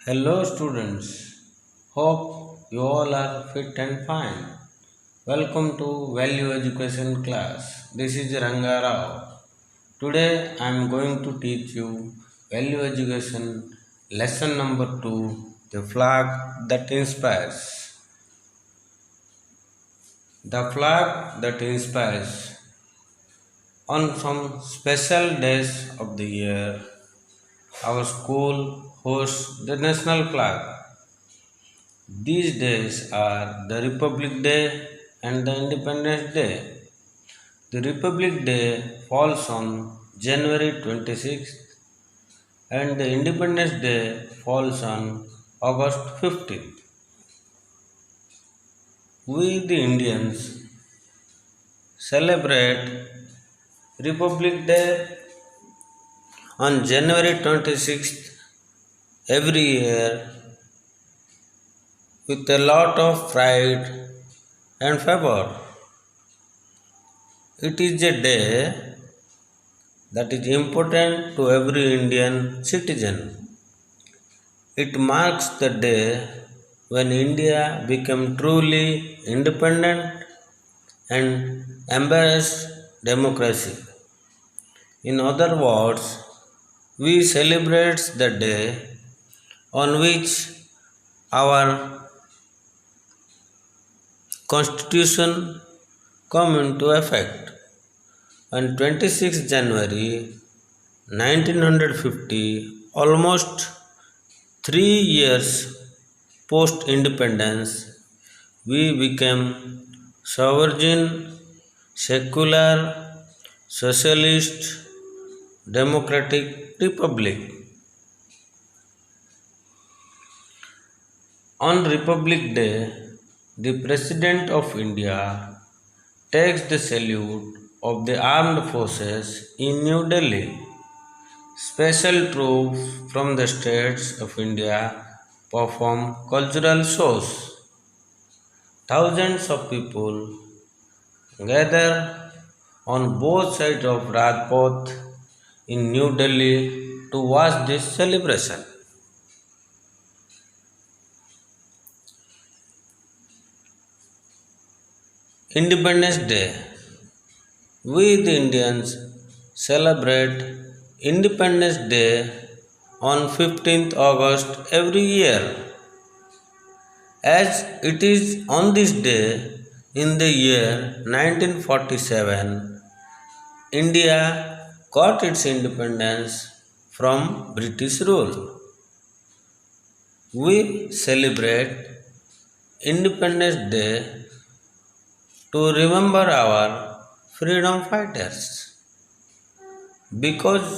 Hello students, hope you all are fit and fine. Welcome to Value Education class. This is Ranga Rao. Today I am going to teach you Value Education lesson number 2, the flag that inspires. The flag that inspires. On some special days of the year, our school hosts the national flag. These days are the Republic Day and the Independence Day. The Republic Day falls on January 26th and the Independence Day falls on August 15th. We the Indians celebrate Republic Day on January 26th every year with a lot of pride and fervor. It is a day that is important to every Indian citizen. It marks the day when India became truly independent and embraced democracy. In other words, we celebrate the day on which our constitution come into effect. On 26 January 1950, almost 3 years post independence, we became sovereign, secular, socialist, democratic republic. On Republic Day, the President of India takes the salute of the armed forces in New Delhi. Special troops from the states of India perform cultural shows. Thousands of people gather on both sides of Rajpath in New Delhi to watch this celebration. Independence Day. We the Indians celebrate Independence Day on 15th August every year, as it is on this day in the year 1947 India got its independence from British rule. We celebrate Independence Day to remember our freedom fighters because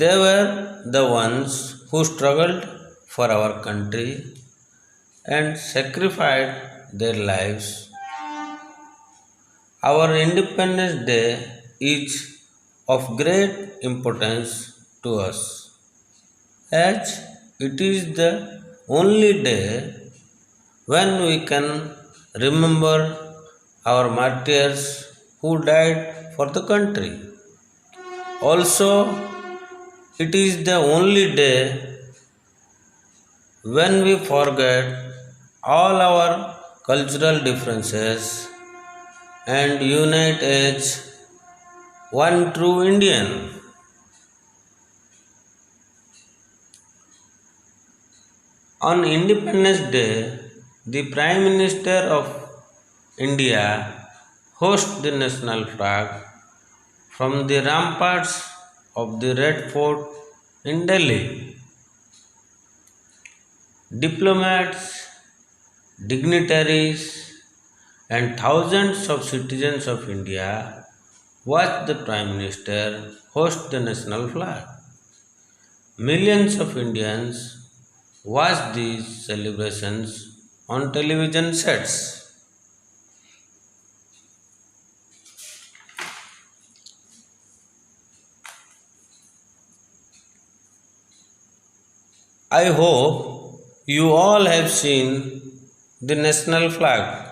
they were the ones who struggled for our country and sacrificed their lives. Our Independence Day is of great importance to us as it is the only day when we can remember our martyrs who died for the country. Also, it is the only day when we forget all our cultural differences and unite as one true Indian. On Independence Day, the Prime Minister of India hosts the national flag from the ramparts of the Red Fort in Delhi. Diplomats, dignitaries, and thousands of citizens of India watch the Prime Minister host the national flag. Millions of Indians watch these celebrations on television sets. I hope you all have seen the national flag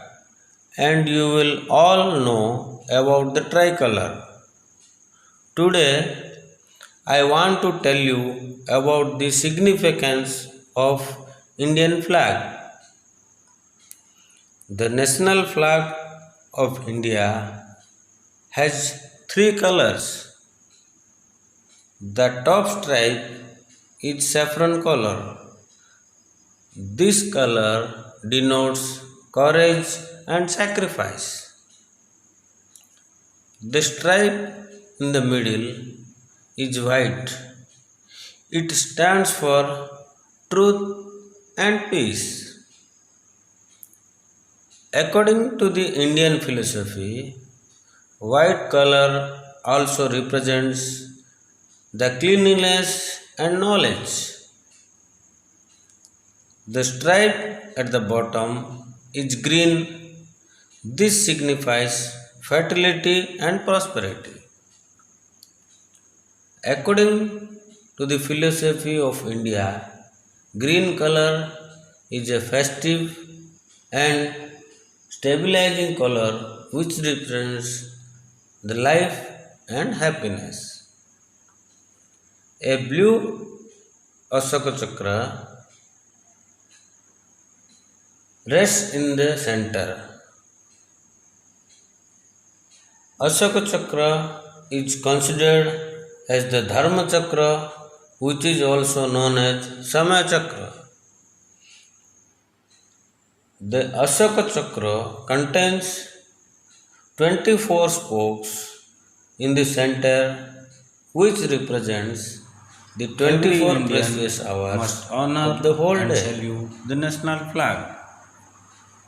and you will all know about the tricolor. Today, I want to tell you about the significance of Indian flag. The national flag of India has three colors. The top stripe is saffron color. This color denotes courage and sacrifice. The stripe in the middle is white. It stands for truth and peace. According to the Indian philosophy, white color also represents the cleanliness and knowledge. The stripe at the bottom is green. This signifies fertility and prosperity. According to the philosophy of India, green color is a festive and stabilizing color which represents the life and happiness. A blue Ashoka Chakra rests in the center. Ashoka Chakra is considered as the Dharma Chakra, which is also known as Samaya Chakra. The Ashoka Chakra contains 24 spokes in the center, which represents the 24 precious hours must honor of the whole and day. salute the national flag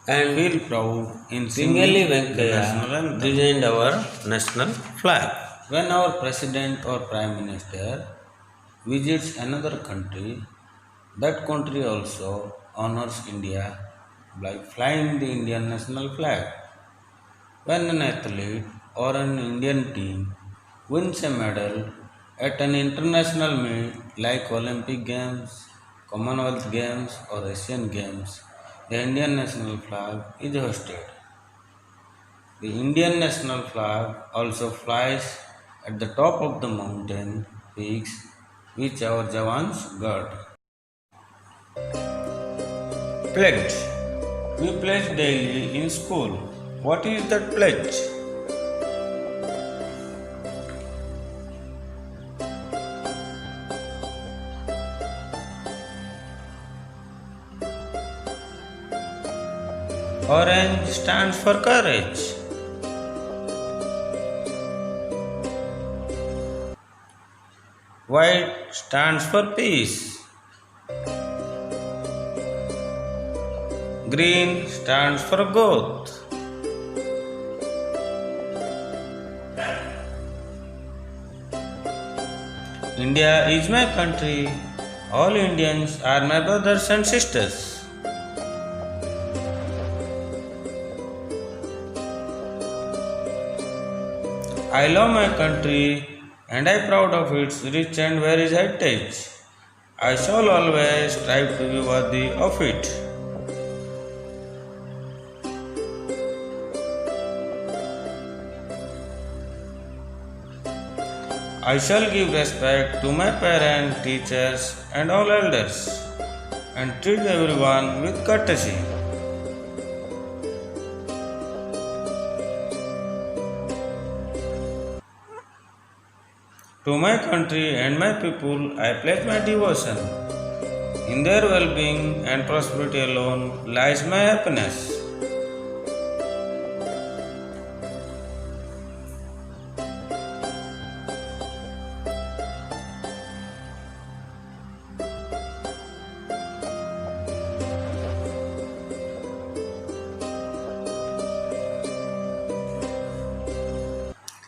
And feel proud in Pingali singing the national Venkaya anthem. designed our national flag. When our president or prime minister visits another country, that country also honors India by flying the Indian national flag. When an athlete or an Indian team wins a medal at an international meet like Olympic Games, Commonwealth Games, or Asian Games, the Indian national flag is hoisted. The Indian national flag also flies at the top of the mountain peaks which our Jawans guard. Pledge. We pledge daily in school. What is that pledge? Orange stands for courage. White stands for peace. Green stands for growth. India is my country. All Indians are my brothers and sisters. I love my country and I am proud of its rich and varied heritage. I shall always strive to be worthy of it. I shall give respect to my parents, teachers, and all elders, and treat everyone with courtesy. To my country and my people, I pledge my devotion. In their well-being and prosperity alone lies my happiness.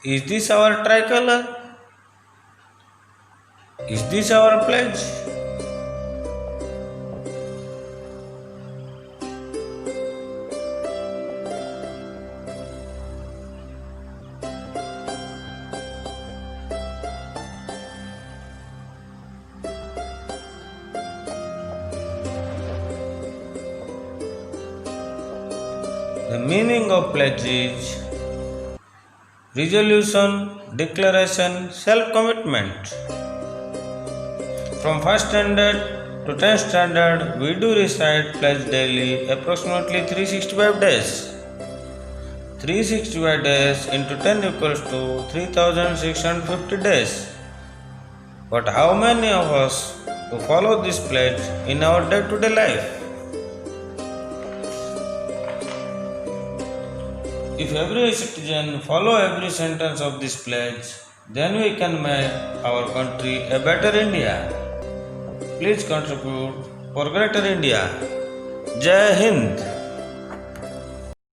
Is this our tricolor? Is this our pledge? The meaning of pledge is resolution, declaration, self-commitment. From 1st standard to 10th standard, we do recite pledge daily, approximately 365 days. 365 days into 10 equals to 3650 days. But how many of us who follow this pledge in our day-to-day life? If every citizen follow every sentence of this pledge, then we can make our country a better India. Please contribute for greater India. Jai Hind.